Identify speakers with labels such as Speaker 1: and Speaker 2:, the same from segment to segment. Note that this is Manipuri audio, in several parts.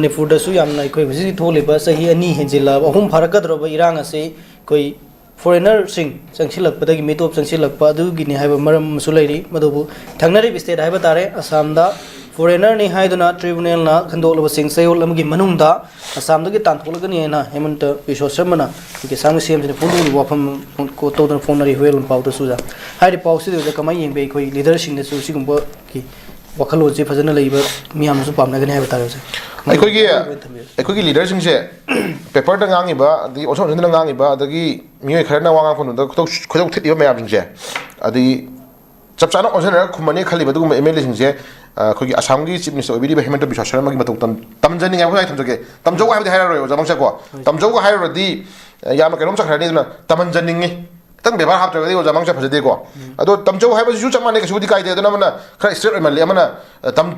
Speaker 1: manipur da su yamna koi visit thole ba sahi ani henjila ahum pharakadro ba irang ase koi foreigner sing changsilak padagi metop changsilak pa du gini haiba maram sulairi madubu thangnari state haiba tare assam da foreigner ni haiduna tribunal na khandolaba sing sayol amgi manungda assam da gi tantholagani na hemanta bishosamana ke sang cm ni phundu wafam ko to phonari huel pau da suja hairi pau si de kamai yengbe koi leader sing ne su sigumba ki wakalo je phajana leiba miyam su pamna gani haiba tare se
Speaker 2: ꯑꯩꯈꯣꯏꯒꯤ ꯂꯤꯗꯔꯁꯤꯡꯁꯦ ꯄꯦꯄꯔꯗ ꯉꯥꯡꯉꯤꯕ ꯑꯗꯒꯤ ꯑꯣꯟꯊꯣꯛꯅꯗꯅ ꯉꯥꯡꯉꯤꯕ ꯑꯗꯒꯤ ꯃꯤꯑꯣꯏ ꯈꯔꯅ ꯋꯥ ꯉꯥꯡꯐꯝꯗ ꯈꯣꯏꯗꯧ ꯊꯤꯠꯂꯤꯕ ꯃꯌꯥꯝꯁꯤꯡꯁꯦ ꯑꯗꯒꯤ ꯆꯞ ꯆꯥꯅ ꯑꯣꯟꯁꯤꯟꯅꯔꯒ ꯈꯨꯝꯃꯅꯤ ꯈꯜꯂꯤꯕ ꯑꯗꯨꯒꯨꯝꯕ ꯑꯦꯝ.ꯑꯦꯜ.ꯑꯦꯁꯤꯡꯁꯦ ꯑꯩꯈꯣꯏꯒꯤ ꯑꯁꯥꯝꯒꯤ ꯆꯤꯐ ꯃꯤꯅꯤꯁꯇꯔ ꯑꯣꯏꯕꯤꯔꯤꯕ ꯍꯦꯃꯟꯇ ꯕꯤꯁ꯭ꯋꯥ ꯁꯔꯃꯒꯤ ꯃꯇꯧ ꯇꯝꯖꯅꯤꯡꯉꯦ ꯑꯩꯈꯣꯏ ꯊꯝꯖꯒꯦ ꯇꯝꯖꯧ ꯍꯥꯏꯕꯗꯤ ꯍꯥꯏꯔꯔꯣꯏ ꯑꯣꯖꯥ ꯃꯪꯁꯥꯀꯣ ꯇꯝꯖꯧꯒ ꯍꯥꯏꯔꯨꯔꯗꯤ ꯌꯥꯝꯅ ꯀꯩꯅꯣꯝ ꯆꯠꯈ꯭ꯔꯅꯤ ꯑꯗꯨꯅ ꯇꯝꯍꯟꯖꯅꯤꯡꯉꯤ ꯈꯤꯇꯪ ꯕꯦꯕꯥꯔ ꯍꯥꯞꯇ꯭ꯔꯒꯗꯤ ꯑꯣꯖꯥ ꯃꯪꯁꯥ ꯐꯖꯗꯦꯀꯣ ꯑꯗꯣ ꯇꯝꯖꯧ ꯍꯥꯏꯕꯁꯤꯁꯨ ꯆꯞ ꯃꯥꯟꯅꯩ ꯀꯩꯁꯨꯕꯨꯗꯤ ꯀꯥꯏꯗꯦ ꯑꯗꯨꯅ ꯑꯃꯅ ꯈꯔ ꯁ꯭ꯇ꯭ꯔꯦꯠ ꯑꯣꯏꯃꯜꯂꯤ ꯑꯃꯅ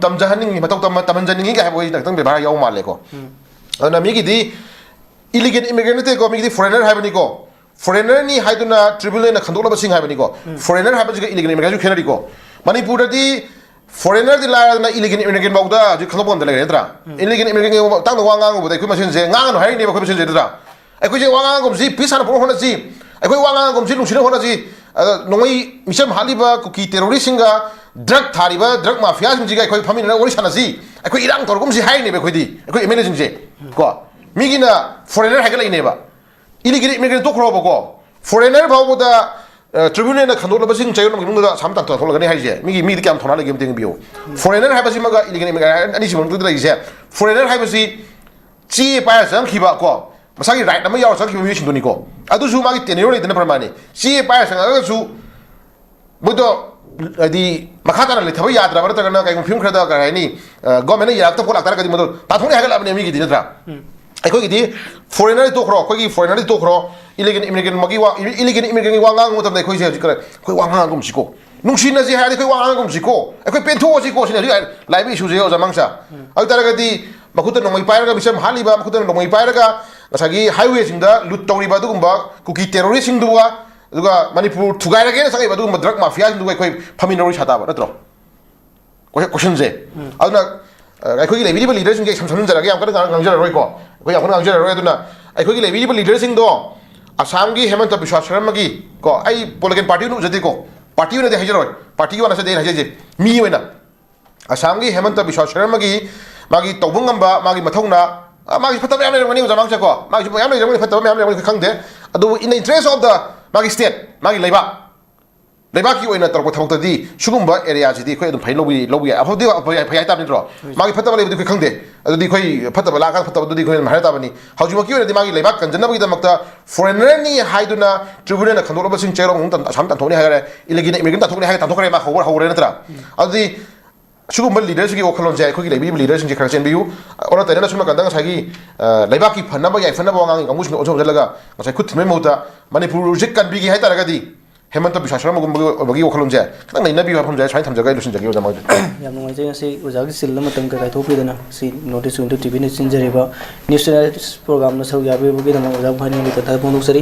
Speaker 2: ꯇꯝꯖꯍꯟꯅꯤꯡꯉꯤ ꯃꯇꯧ ꯇꯝꯍꯟꯖꯅꯤꯡꯉꯤ ꯀꯥꯏ ꯍꯥꯏꯕ ꯈꯤꯇꯪ ꯕꯦꯕꯥꯔ ꯌꯥꯎ ꯃꯥꯜꯂꯦꯀꯣ ꯑꯗꯨꯅ ꯃꯤꯒꯤꯗꯤ ꯏꯂꯤꯒꯦꯟ ꯏꯃꯤꯒ꯭ꯔꯦꯟꯠ ꯅꯠꯇꯦꯀꯣ ꯃꯤꯒꯤꯗꯤ ꯐꯣꯔꯦꯅꯔ ꯍꯥꯏꯕꯅꯤꯀꯣ ꯐꯣꯔꯦꯅꯔꯅꯤ ꯍꯥꯏꯗꯨꯅ ꯇ꯭ꯔꯤꯕꯨꯅꯦꯜꯅ ꯈꯟꯗꯣꯛꯂꯕꯁꯤꯡ ꯍꯥꯏꯕꯅꯤꯀꯣ ꯐꯣꯔꯦꯅꯔ ꯍꯥꯏꯕꯁꯤꯒ ꯏꯂꯤꯒꯦꯟ ꯏꯃꯤꯒ꯭ꯔꯦꯟꯠꯁꯨ ꯈꯦꯠꯅꯔꯤꯀꯣ ꯃꯅꯤꯄꯨꯔꯗꯗꯤ ꯐꯣꯔꯦꯅꯔꯗꯤ ꯂꯥꯏꯔꯗꯅ ꯏꯂꯤꯒꯦꯟ ꯏꯃꯤꯒ꯭ꯔꯦꯟꯠ ꯐꯥꯎꯗ ꯍꯧꯖꯤꯛ ꯈꯪꯗꯣꯛꯄ ꯉꯝꯗ ꯂꯩꯔꯦ ꯅꯠꯇ꯭ꯔꯥ ꯏꯂꯤꯒꯦꯟ ꯏꯃꯤꯒ꯭ꯔꯦꯟꯠꯒꯤ ꯃꯇꯥꯡꯗ ꯋꯥ ꯉꯥꯡꯉꯨꯕꯗ ꯑꯩꯈꯣꯏ ꯃꯁꯦꯟꯁꯦ ꯉꯥꯡꯉꯅꯨ ꯍꯥꯏꯔꯤꯅꯦꯕ ꯑꯩꯈꯣꯏ ꯃꯁꯦꯟꯁꯦ ꯅꯠꯇ꯭ꯔꯥ ꯑꯩꯈꯣꯏꯁꯦ ꯋꯥ ꯉꯥꯡꯉꯒꯨꯝꯁꯤ ꯄꯤꯁ ꯁꯥꯟꯅ ꯄꯨꯔ ꯍꯣꯠꯅꯁꯤ ꯑꯩꯈꯣꯏ ꯋꯥ ꯉꯥꯡꯉꯒꯨꯝꯁꯤ ꯅꯨꯡꯁꯤꯅ ꯍꯣꯠꯅꯁꯤ ꯅꯣꯡꯃꯩ ꯃꯤꯆꯝ ꯍꯥꯠꯂꯤꯕ ꯀꯨꯀꯤ ꯇꯦꯔꯣꯔꯤꯁꯁꯤꯡꯒ ꯗ꯭ꯔꯒ ꯊꯥꯔꯤꯕ ꯗ꯭ꯔꯒ ꯃꯥꯐꯤꯌꯥꯁꯤꯡꯁꯤꯒ ꯑꯩꯈꯣꯏ ꯐꯝꯃꯤꯟꯅꯔꯒ ꯋꯥꯔꯤ ꯁꯥꯟꯅꯁꯤ ꯑꯩꯈꯣꯏ ꯏꯔꯥꯡ ꯇꯧꯔꯒꯨꯝꯁꯤ ꯍꯥꯏꯔꯤꯅꯦꯕ ꯑꯩꯈꯣꯏꯗꯤ ꯑꯩꯈꯣꯏ ꯑꯦꯝ.ꯑꯦꯜ.ꯑꯦꯁꯤꯡꯁꯦ ꯀꯣ ꯃꯤꯒꯤꯅ ꯐꯣꯔꯦꯅꯔ ꯍꯥꯏꯒꯠꯂꯛꯏꯅꯦꯕ ꯏꯂꯤꯒꯦꯟ ꯏꯃꯤꯒ꯭ꯔꯦꯟꯠ ꯇꯣꯛꯈ꯭ꯔꯣꯕꯀꯣ ꯐꯣꯔꯦꯅꯔ ꯐꯥꯎꯕꯗ ꯇ꯭ꯔꯤꯕꯨꯅꯦꯜꯅ ꯈꯟꯗꯣꯛꯂꯕꯁꯤꯡ ꯆꯌꯣꯜ ꯑꯃꯒꯤ ꯃꯅꯨꯡꯗ ꯑꯁꯥꯝ ꯇꯥꯟꯊꯣꯛꯂꯒꯅꯤ ꯍꯥꯏꯁꯦ ꯃꯤꯗꯤ ꯀꯌꯥꯝ ꯊꯧꯅꯥ ꯂꯩꯒꯦ ꯑꯃꯇ ꯌꯦꯡꯕꯤꯌꯨ ꯐꯣꯔꯦꯅꯔ ꯍꯥꯏꯕꯁꯤꯃꯒ ꯏꯂꯤꯒꯦꯟ ꯏꯃꯤꯒ꯭ꯔꯦꯟꯠ ꯑꯅꯤꯁꯤ ꯃꯅꯨꯡꯗ ꯂꯩꯔꯤꯁꯦ ꯐꯣꯔꯦꯅꯔ ꯍꯥꯏꯕꯁꯤ ꯆꯦ ꯄꯥꯏꯔ ꯆꯪꯈꯤꯕ ꯀꯣ ꯃꯁꯥꯒꯤ ꯔꯥꯏꯠ ꯑꯃ ꯌꯥꯎꯔ ꯆꯪꯈꯤꯕ ꯃꯤꯑꯣꯏꯁꯤꯡꯗꯨꯅꯤꯀꯣ ꯑꯗꯨꯁꯨ ꯃꯥꯒꯤ ꯇꯦꯅ꯭ꯌꯨꯔ ꯂꯩꯗꯅ ꯄ꯭ꯔꯃꯥꯅꯤ ꯆꯦ ꯄꯥꯏꯔ ꯆꯪꯉꯒꯁꯨ ꯃꯣꯏꯗꯣ ꯍꯥꯏꯗꯤ ꯃꯈꯥ ꯇꯥꯅ ꯂꯩꯊꯕ ꯌꯥꯗ꯭ꯔꯕ ꯅꯠꯇ꯭ꯔꯒꯅ ꯀꯩꯒꯨꯝꯕ ꯐꯤꯕꯝ ꯈꯔꯗ ꯀꯩ ꯍꯥꯏꯅꯤ ꯒꯣꯔꯃꯦꯟꯠꯅ ꯌꯥꯔꯛꯇꯕ ꯄꯣꯠ ꯂꯥꯛꯇꯥꯔꯒꯗꯤ ꯃꯗꯨ ꯇꯥꯟꯊꯣꯛꯅꯤ ꯍꯥꯏꯒꯠꯂꯛꯑꯕꯅꯦ ꯃꯤꯒꯤꯗꯤ ꯅꯠꯇ꯭ꯔꯥ ꯑꯩꯈꯣꯏꯒꯤꯗꯤ ꯐꯣꯔꯦꯅꯔꯗꯤ ꯇꯣꯛꯈ꯭ꯔꯣ ꯑꯩꯈꯣꯏꯒꯤ ꯐꯣꯔꯦꯅꯔꯗꯤ ꯇꯣꯛꯈ꯭ꯔꯣ ꯏꯂꯤꯒꯦꯟ ꯏꯃꯤꯒ꯭ꯔꯦꯟꯠꯒꯤ ꯋꯥ ꯉꯥꯡꯕ ꯃꯇꯝꯗ ꯑꯩꯈꯣꯏꯁꯦ ꯍꯧꯖꯤꯛ ꯑꯩꯈꯣꯏ ꯋꯥ ꯉꯥꯡꯉꯒꯨꯝꯁꯤꯀꯣ ꯅꯨꯡꯁꯤꯅꯁꯤ ꯍꯥꯏꯔꯗꯤ ꯑꯩꯈꯣꯏ ꯋꯥ ꯉꯥꯡꯉꯒꯨꯝꯁꯤꯀꯣ ꯑꯩꯈꯣꯏ ꯄꯦꯟꯊꯣꯛꯑꯁꯤꯀꯣ ꯁꯤꯅ ꯍꯧꯖꯤꯛ ꯂꯥꯏꯕ ꯏꯁꯨꯁꯦ ꯑꯣꯖꯥ ꯃꯪꯁꯥ ꯑꯗꯨ ꯇꯥꯔꯒꯗꯤ ꯃꯈꯨꯠꯇ ꯅꯣꯡꯃꯩ ꯄꯥꯏꯔꯒ ꯃꯤꯆꯝ ꯍꯥꯠꯂꯤꯕ ꯃꯈꯨꯠꯇ ꯅꯣꯡꯃꯩ ꯄꯥꯏꯔꯒ ꯉꯁꯥꯏꯒꯤ ꯍꯥꯏꯋꯦꯁꯤꯡꯗ ꯂꯨꯠ ꯇꯧꯔꯤꯕ ꯑꯗꯨꯒꯨꯝꯕ ꯀꯨꯀꯤ ꯇꯦꯔꯣꯔꯤꯁꯁꯤꯡꯗꯨꯒ ꯑꯗꯨꯒ ꯃꯅꯤꯄꯨꯔ ꯊꯨꯒꯥꯏꯔꯒꯦꯅ ꯆꯪꯉꯤꯕ ꯑꯗꯨꯒꯨꯝꯕ ꯗ꯭ꯔꯒ ꯃꯥꯐꯤꯌꯥꯁꯤꯡꯗꯨꯒ ꯑꯩꯈꯣꯏ ꯐꯝꯃꯤꯟꯅ ꯋꯥꯔꯤ ꯁꯥꯇꯥꯕ ꯅꯠꯇ꯭ꯔꯣ ꯀꯣꯏꯁꯟꯁꯦ ꯑꯗꯨꯅ ꯑꯩꯈꯣꯏꯒꯤ ꯂꯩꯕꯤꯔꯤꯕ ꯂꯤꯗꯔꯁꯤꯡꯁꯦ ꯁꯝꯖꯔꯒ ꯌꯥꯝ ꯀꯟꯅ ꯉꯥꯡꯖꯔꯔꯣꯏꯀꯣ ꯑꯩꯈꯣꯏ ꯌꯥꯝ ꯀꯟꯅ ꯉꯥꯡꯖꯔꯔꯣꯏ ꯑꯗꯨꯅ ꯑꯩꯈꯣꯏꯒꯤ ꯂꯩꯕꯤꯔꯤꯕ ꯂꯤꯗꯔꯁꯤꯡꯗꯣ ꯑꯁꯥꯝꯒꯤ ꯍꯦꯃꯟꯇ ꯕꯤꯁ꯭ꯋꯥ ꯁꯔꯃꯒꯤ ꯀꯣ ꯑꯩ ꯄꯣꯂꯤꯇꯤꯀꯦꯜ ꯄꯥꯔꯇꯤ ꯑꯣꯏꯅ ꯎꯖꯗꯦꯀꯣ ꯄꯥꯔꯇꯤ ꯑꯣꯏꯅꯗꯤ ꯍꯥꯏꯖꯔꯣꯏ ꯄꯥꯔꯇꯤꯒꯤ ꯋꯥ ꯅꯠꯆꯗꯦ ꯑꯩꯅ ꯍꯥꯏꯖꯩꯁꯦ ꯃꯤ ꯑꯣꯏꯅ ꯑꯁꯥꯝꯒꯤ ꯍꯦꯃꯟꯇ ꯕꯤꯁ꯭ꯋꯥ ꯁꯔꯃꯒꯤ ꯃꯥꯒꯤ ꯇꯧꯕ ꯉꯝꯕ ꯃꯥꯒꯤ ꯃꯊꯧꯅꯥ ꯃꯥꯒꯤ ꯐꯠꯇꯕ ꯃꯌꯥꯝ ꯂꯩꯔꯝꯒꯅꯤ ꯑꯣꯖꯥ ꯃꯪꯁꯥꯀꯣ ꯃꯥꯒꯤꯁꯨ ꯃꯌꯥꯝ ꯂꯩꯔꯝꯒꯅꯤ ꯐꯠꯇꯕ ꯃꯌꯥꯝ ꯂꯩꯔꯝꯒꯅꯤ ꯈꯪꯗꯦ ꯑꯗꯨꯕꯨ ꯏꯟ ꯗ ꯏꯟꯇꯔꯦꯁ ꯑꯣꯐ ꯗ ꯃꯥꯒꯤ ꯁ꯭ꯇꯦꯠ ꯃꯥꯒꯤ ꯂꯩꯕꯥꯛꯀꯤ ꯑꯣꯏꯅ ꯇꯧꯔꯛꯄ ꯊꯕꯛꯇꯗꯤ ꯁꯤꯒꯨꯝꯕ ꯑꯦꯔꯤꯌꯥꯁꯤꯗꯤ ꯑꯩꯈꯣꯏ ꯑꯗꯨꯝ ꯂꯧꯕ ꯌꯥꯏ ꯑꯐꯕꯗꯤ ꯐꯩ ꯍꯥꯏꯇꯥꯕ ꯅꯠꯇ꯭ꯔꯣ ꯃꯥꯒꯤ ꯐꯠꯇꯕ ꯂꯩꯕꯗꯤ ꯑꯩꯈꯣꯏ ꯈꯪꯗꯦ ꯑꯗꯨꯗꯤ ꯑꯩꯈꯣꯏ ꯐꯠꯇꯕ ꯂꯥꯛꯀꯥꯟ ꯐꯠꯇꯕꯗꯨꯗꯤ ꯑꯩꯈꯣꯏ ꯑꯗꯨꯝ ꯍꯥꯏꯔ ꯇꯥꯕꯅꯤ ꯍꯧꯖꯤꯛꯃꯛꯀꯤ ꯑꯣꯏꯅꯗꯤ ꯃꯥꯒꯤ ꯂꯩꯕꯥꯛ ꯀꯟꯖꯅꯕꯒꯤꯗꯃꯛꯇ ꯐꯣꯔꯦꯅꯔꯅꯤ ꯍꯥꯏꯗꯨꯅ ꯇ꯭ꯔꯤꯕꯨꯅꯦꯜꯅ ꯈꯟꯗꯣꯛꯂꯕꯁꯤꯡ ꯆꯌꯣꯜ ꯑꯃ ꯑꯁꯥꯝ ꯇꯥꯟꯊꯣꯛꯅꯤ ꯍꯥꯏꯔꯦ ꯏꯂꯤꯒꯦꯟ ꯏꯃꯤꯒ꯭ꯔꯦꯟꯠ ꯇꯥꯟꯊꯣꯛꯅꯤ ꯍꯥꯏꯔꯦ ꯇꯥꯟꯊꯣꯛꯈ꯭ꯔꯦ ꯃꯥ ꯍꯧꯔꯦ ꯅꯠꯇ꯭ꯔꯥ ꯑꯗꯨꯗꯤ ꯁꯤꯒꯨꯝꯕ ꯂꯤꯗꯔꯁꯤꯡꯒꯤ ꯋꯥꯈꯜꯂꯣꯟꯁꯦ ꯑꯩꯈꯣꯏꯒꯤ ꯂꯩꯕꯤꯔꯤꯕ ꯂꯤꯗꯔꯁꯤꯡꯁꯦ ꯈꯔ ꯆꯦꯟꯕꯤꯌꯨ ꯑꯣꯟꯅ ꯇꯩꯅꯅ ꯁꯨꯝ ꯅꯥꯀꯟꯗ ꯉꯁꯥꯏꯒꯤ ꯂꯩꯕꯥꯛꯀꯤ ꯐꯅꯕ ꯌꯥꯏꯐꯅꯕ ꯋꯥꯉꯥꯡꯒꯤ ꯀꯥꯡꯕꯨꯁꯤꯡꯅ ꯑꯣꯟꯁꯤꯜꯂꯒ ꯉꯁꯥꯏ ꯈꯨꯠ ꯊꯤꯟꯕꯒꯤ ꯃꯍꯨꯠꯇ ꯃꯅꯤꯄꯨꯔꯁꯦ ꯀꯟꯕꯤꯒꯦ ꯍꯥꯏꯇꯥꯔꯒꯗꯤ ꯍꯦꯃꯟꯇ ꯕꯤꯁ꯭ꯋꯥ ꯁꯔꯃꯒꯨꯝꯕꯒꯤ ꯋꯥꯈꯜꯂꯣꯟꯁꯦ ꯈꯤꯇꯪ ꯅꯩꯅꯕꯤꯌꯨ ꯍꯥꯏꯐꯝꯁꯦ ꯁꯨꯃꯥꯏꯅ ꯊꯝꯖꯒꯦ ꯑꯩ ꯂꯣꯏꯁꯤꯟꯖꯒꯦ ꯑꯣꯖꯥ ꯃꯪꯁꯥ ꯌꯥꯝ
Speaker 1: ꯅꯨꯡꯉꯥꯏꯖꯩ ꯉꯁꯤ ꯑꯣꯖꯥꯒꯤ ꯆꯤꯜꯂ ꯃꯇꯝ ꯀꯥꯏꯊꯣꯛꯄꯤꯗꯅ ꯁꯤ ꯅꯣꯇꯤꯁ ꯋꯤꯟꯗꯣ ꯇꯤꯚꯤꯅ ꯆꯤꯟꯖꯔꯤꯕ ꯅ꯭ꯌꯨꯁ ꯑꯦꯅꯥꯂꯤꯁꯤꯁ ꯄ꯭ꯔꯣꯒ꯭ꯔꯥꯝꯗ ꯁꯔꯨꯛ ꯌꯥꯕꯤꯕꯒꯤꯗꯃꯛ ꯑꯣꯖꯥꯕꯨ ꯍꯥꯏꯅꯤꯡꯕ ꯀꯊꯥ ꯐꯣꯡꯗꯣꯛꯆꯔꯤ